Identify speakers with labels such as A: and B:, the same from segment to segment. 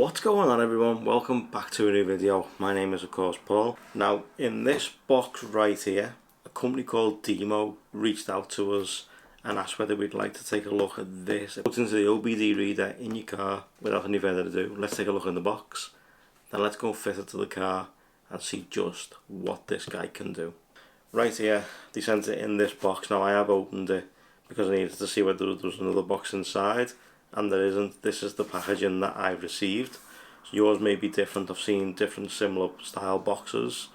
A: What's going on, everyone? Welcome back to a new video. My name is of course Paul. Now in this box right here, a company called DIMO reached out to us and asked whether we'd like to take a look at this. It puts into the OBD reader in your car. Without any further ado, let's take a look in the box. Then let's go fit it to the car and see just what this guy can do. Right here, they sent it in this box. Now I have opened it because I needed to see whether there was another box inside, and there isn't. This is the packaging that I've received. So yours may be different. I've seen different similar style boxes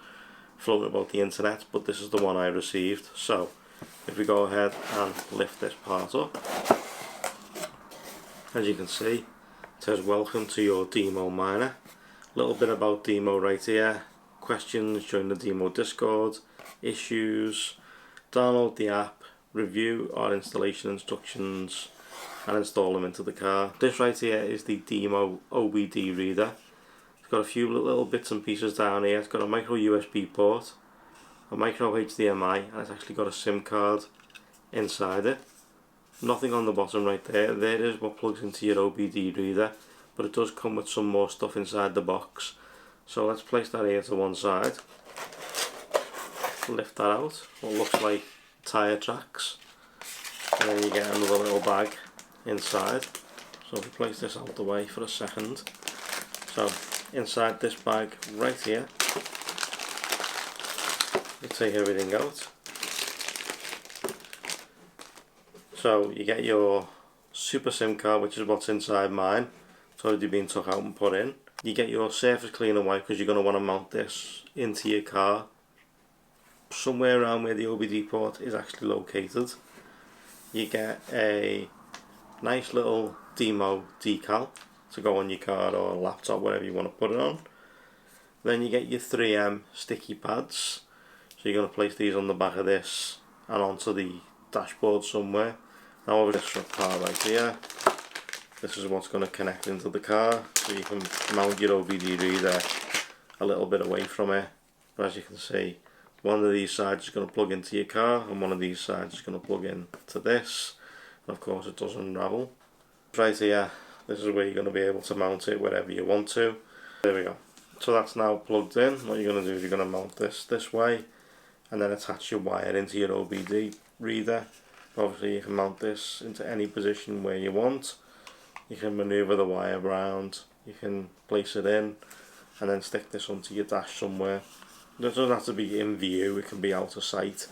A: floating about the internet, but this is the one I received. So if we go ahead and lift this part up, as you can see, it says welcome to your DIMO miner. A little bit about DIMO right here. Questions, join the DIMO Discord, issues, download the app, review our installation instructions and install them into the car. This right here is the DIMO OBD reader. It's got a few little bits and pieces down here. It's got a micro USB port, a micro HDMI, and it's actually got a SIM card inside it. Nothing on the bottom right there. There is what plugs into your OBD reader, but it does come with some more stuff inside the box. So let's place that here to one side. Lift that out. What looks like tyre tracks. And then you get another little bag inside. So if we place this out the way for a second. So inside this bag right here, you take everything out. So you get your super SIM card, which is what's inside mine. It's already been took out and put in. You get your surface cleaner wipe because you're going to want to mount this into your car somewhere around where the OBD port is actually located. You get a nice little DIMO decal to go on your car or laptop, whatever you want to put it on. Then you get your 3M sticky pads. So you're going to place these on the back of this and onto the dashboard somewhere. Now over this part right here, this is what's going to connect into the car, so you can mount your OBD reader a little bit away from it. But as you can see, one of these sides is going to plug into your car and one of these sides is going to plug in to this. And of course it does unravel. Right here, this is where you're going to be able to mount it wherever you want to. There we go. So that's now plugged in. What you're going to do is you're going to mount this way and then attach your wire into your OBD reader. Obviously you can mount this into any position where you want. You can maneuver the wire around, you can place it in and then stick this onto your dash somewhere. It doesn't have to be in view, it can be out of sight.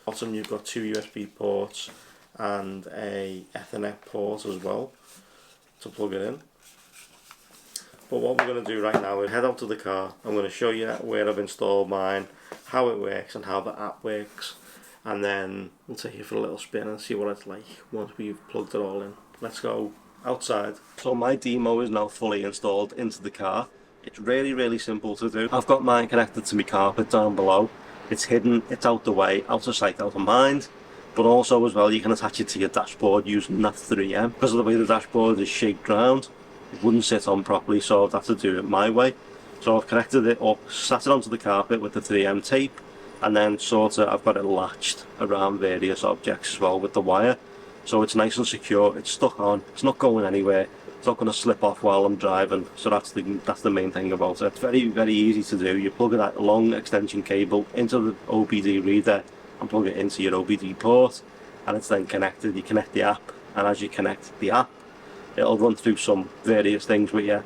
A: Bottom you've got two USB ports and a Ethernet port as well to plug it in. But what we're going to do right now is head out to the car. I'm going to show you where I've installed mine, how it works and how the app works, and then we'll take you for a little spin and see what it's like once we've plugged it all in. Let's go outside. So my DIMO is now fully installed into the car. It's really simple to do. I've got mine connected to my carpet down below. It's hidden, it's out the way, out of sight, out of mind. But also as well, you can attach it to your dashboard using that 3M. Because of the way the dashboard is shaped round, it wouldn't sit on properly, so I've had to do it my way. So I've connected it up, sat it onto the carpet with the 3M tape, and then I've got it latched around various objects as well with the wire. So it's nice and secure, it's stuck on, it's not going anywhere, it's not going to slip off while I'm driving, so that's the main thing about it. It's very easy to do. You plug that long extension cable into the OBD reader and plug it into your OBD port, and it's then connected. You connect the app, and as you connect the app, it'll run through some various things with you,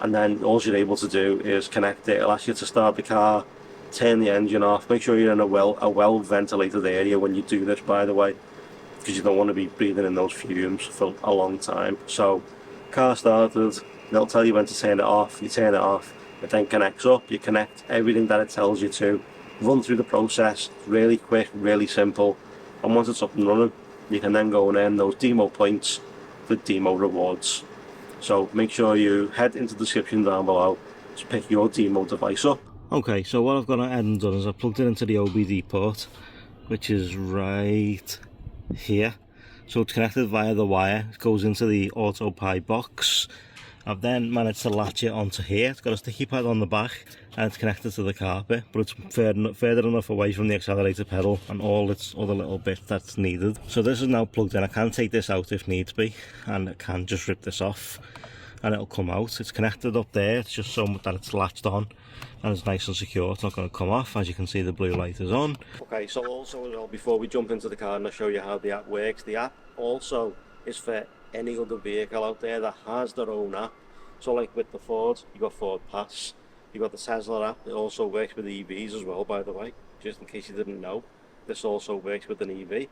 A: and then all you're able to do is connect it. It'll ask you to start the car, turn the engine off, make sure you're in a well ventilated area when you do this, by the way, because you don't want to be breathing in those fumes for a long time. So car started, they'll tell you when to turn it off, you turn it off, it then connects up, you connect everything that it tells you to, run through the process, really quick, really simple, and once it's up and running, you can then go and earn those DIMO points for DIMO rewards. So make sure you head into the description down below to pick your DIMO device up. Okay, so what I've gone ahead and done is I've plugged it into the OBD port, which is right here. So it's connected via the wire, it goes into the AutoPie box. I've then managed to latch it onto here. It's got a sticky pad on the back and it's connected to the carpet, but it's further enough away from the accelerator pedal and all its other little bits that's needed. So this is now plugged in. I can take this out if needs be, and I can just rip this off. and it'll come out. It's connected up there, it's just so that it's latched on and it's nice and secure, it's not going to come off. As you can see, the blue light is on. Okay, so also as well, before we jump into the car and I'll show you how the app works, the app also is for any other vehicle out there that has their own app. So like with the Ford, you got Ford Pass, you got the Tesla app. It also works with EVs as well, by the way, just in case you didn't know. This also works with an EV. You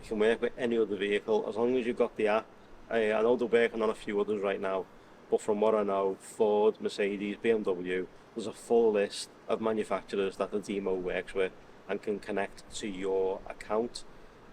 A: can work with any other vehicle as long as you've got the app. I know they're working on a few others right now, but from what I know, Ford, Mercedes, BMW, there's a full list of manufacturers that the DIMO works with and can connect to your account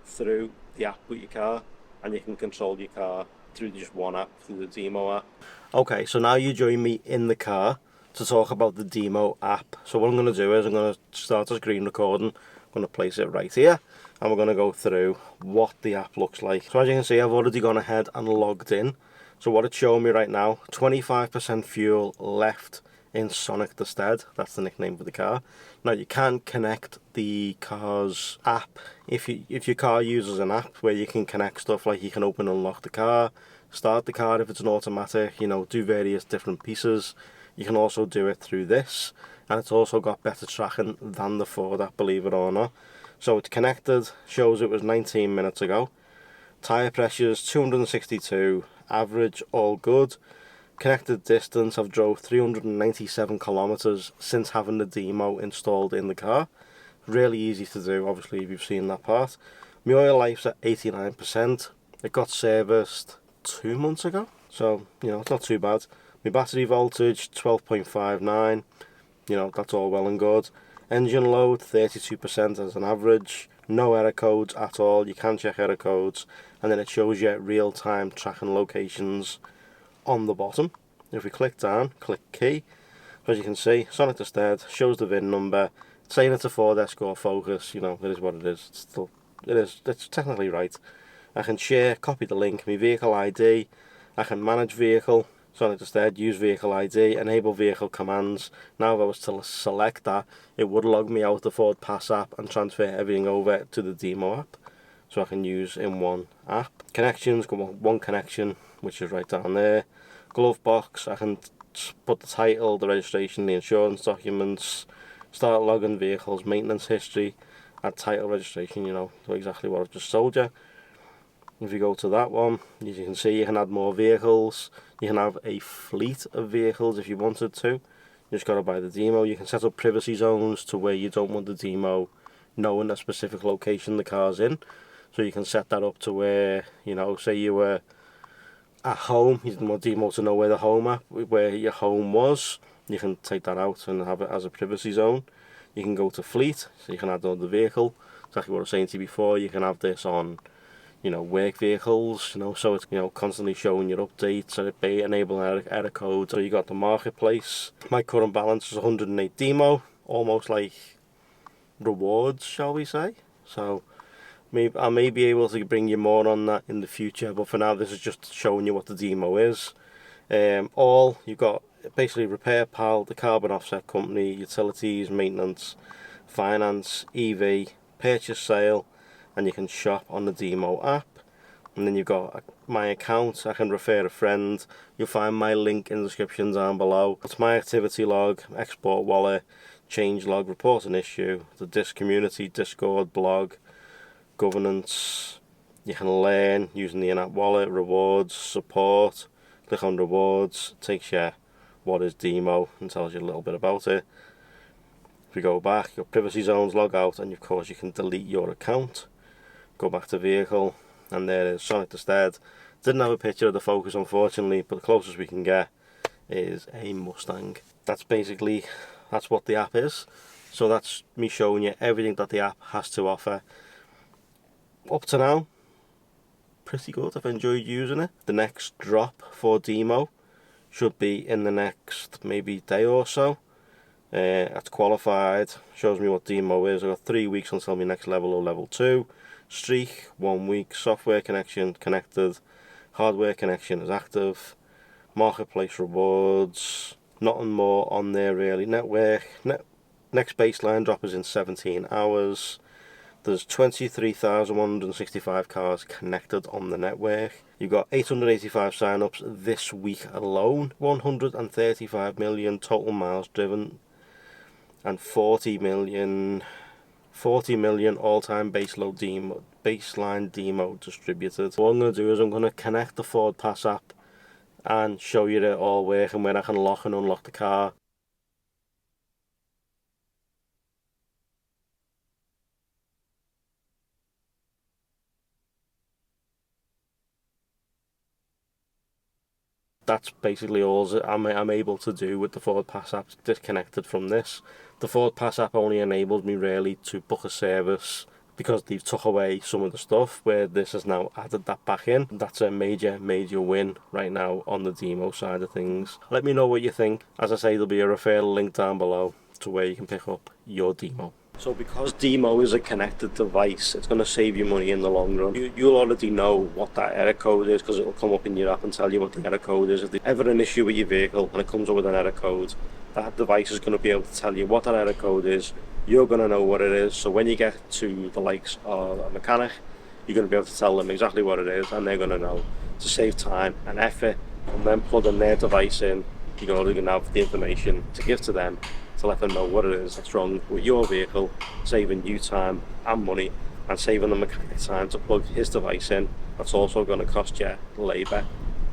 A: through the app with your car, and you can control your car through just one app, through the DIMO app. Okay, so now you join me in the car to talk about the DIMO app. So what I'm going to do is I'm going to start a screen recording, I'm going to place it right here, and we're going to go through what the app looks like. So as you can see, I've already gone ahead and logged in. So what it's showing me right now, 25% fuel left in Sonic the Stead. That's the nickname for the car. Now you can connect the car's app if your car uses an app where you can connect stuff like you can open and lock the car, start the car if it's an automatic, you know, do various different pieces. You can also do it through this, and it's also got better tracking than the Ford app, believe it or not. So it's connected, shows it was 19 minutes ago. Tyre pressures 262, average all good. Connected distance, I've drove 397 kilometers since having the DIMO installed in the car. Really easy to do, obviously, if you've seen that part. My oil life's at 89%. It got serviced 2 months ago, so you know, it's not too bad. My battery voltage 12.59, you know, that's all well and good. Engine load 32% as an average. No error codes at all. You can check error codes, and then it shows you real-time tracking locations on the bottom. If we click down, click key, as you can see, Sonic the Stead shows the VIN number. It's saying it's a Ford Escort Focus. You know, it is what it is. It's technically right. I can share, copy the link, my vehicle ID. I can manage vehicle, Sonic the Stead, use vehicle ID, enable vehicle commands. Now if I was to select that, it would log me out the Ford Pass app and transfer everything over to the DIMO app, so I can use in one app. Connections, go one connection, which is right down there. Glove box, I can put the title, the registration, the insurance documents, start logging vehicles, maintenance history, add title, registration, you know, so exactly what I've just told you. If you go to that one, as you can see, you can add more vehicles. You can have a fleet of vehicles if you wanted to. You just got to buy the DIMO. You can set up privacy zones to where you don't want the DIMO knowing a specific location the car's in. So you can set that up to where, you know, say you were at home, you didn't want DIMO to know where where your home was. You can take that out and have it as a privacy zone. You can go to fleet, so you can add another vehicle. Exactly what I was saying to you before. You can have this on, you know, work vehicles, you know, so it's, you know, constantly showing your updates and it be enabling error codes. So you got the marketplace. My current balance is 108 DIMO, almost like rewards, shall we say. So I may be able to bring you more on that in the future, but for now this is just showing you what the DIMO is. You've got basically repair pal, the carbon offset company, utilities, maintenance, finance, EV, purchase sale, and you can shop on the DIMO app. And then you've got my account, I can refer a friend. You'll find my link in the description down below. It's my activity log, export wallet, change log, report an issue, the Disc community, Discord, blog, governance. You can learn using the in-app wallet, rewards, support. Click on rewards, takes you what is DIMO and tells you a little bit about it. If we go back, your privacy zones, log out, and of course you can delete your account. Go back to vehicle, and there is Sonic the Stead. Didn't have a picture of the Focus unfortunately, but the closest we can get is a Mustang. That's what the app is. So that's me showing you everything that the app has to offer. Up to now, pretty good. I've enjoyed using it. The next drop for DIMO should be in the next maybe day or so. It's qualified, shows me what DIMO is. I've got 3 weeks until my next level or level 2. Streak, 1 week. Software connection connected. Hardware connection is active. Marketplace rewards. Nothing more on there really. Network. Next baseline drop is in 17 hours. There's 23,165 cars connected on the network. You've got 885 sign-ups this week alone, 135 million total miles driven, and 40 million all-time baseline DIMO distributed. What I'm going to do is I'm going to connect the Ford Pass app and show you it all working, where I can lock and unlock the car. That's basically all I'm able to do with the Ford Pass app disconnected from this. The Ford Pass app only enabled me really to book a service because they've took away some of the stuff, where this has now added that back in. That's a major win right now on the DIMO side of things. Let me know what you think. As I say, there'll be a referral link down below to where you can pick up your DIMO. So because DIMO is a connected device, it's going to save you money in the long run. You'll already know what that error code is, because it'll come up in your app and tell you what the error code is. If there's ever an issue with your vehicle and it comes up with an error code, that device is going to be able to tell you what that error code is. You're going to know what it is, so when you get to the likes of a mechanic, you're going to be able to tell them exactly what it is, and they're going to know. To save time and effort from them plugging their device in, you're going to have the information to give to them to let them know what it is that's wrong with your vehicle, saving you time and money, and saving the mechanic time to plug his device in. That's also going to cost you labour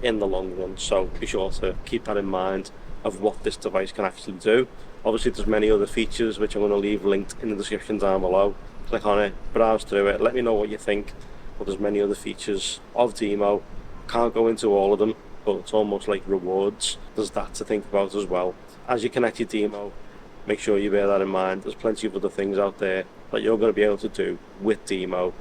A: in the long run, so be sure to keep that in mind of what this device can actually do. Obviously there's many other features which I'm going to leave linked in the description down below. Click on it, browse through it, let me know what you think. But there's many other features of DIMO. Can't go into all of them, but it's almost like rewards. There's that to think about as well. As you connect your DIMO, make sure you bear that in mind. There's plenty of other things out there that you're going to be able to do with DIMO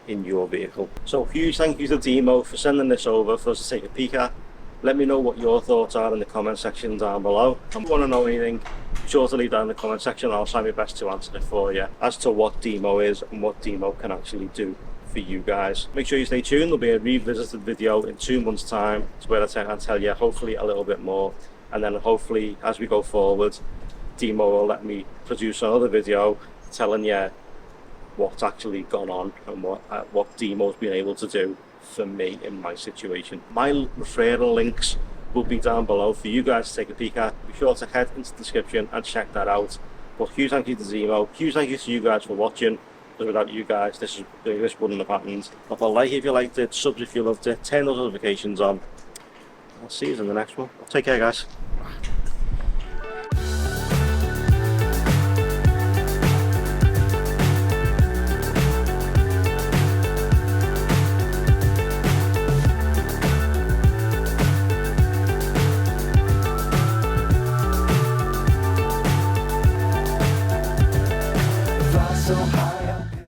A: in your vehicle. So huge thank you to DIMO for sending this over for us to take a peek at. Let me know what your thoughts are in the comment section down below. If you want to know anything, be sure to leave that in the comment section. I'll try my best to answer it for you as to what DIMO is and what DIMO can actually do for you guys. Make sure you stay tuned. There'll be a revisited video in 2 months' time where I can tell you hopefully a little bit more, and then hopefully as we go forward, DIMO will let me produce another video telling you what's actually gone on and what DIMO's been able to do for me in my situation. My referral links will be down below for you guys to take a peek at. Be sure to head into the description and check that out. But huge thank you to DIMO, huge thank you to you guys for watching, because without you guys this wouldn't have happened. Drop a like if you liked it, subs if you loved it, turn those notifications on. I'll see you in the next one. Take care guys.
B: So high.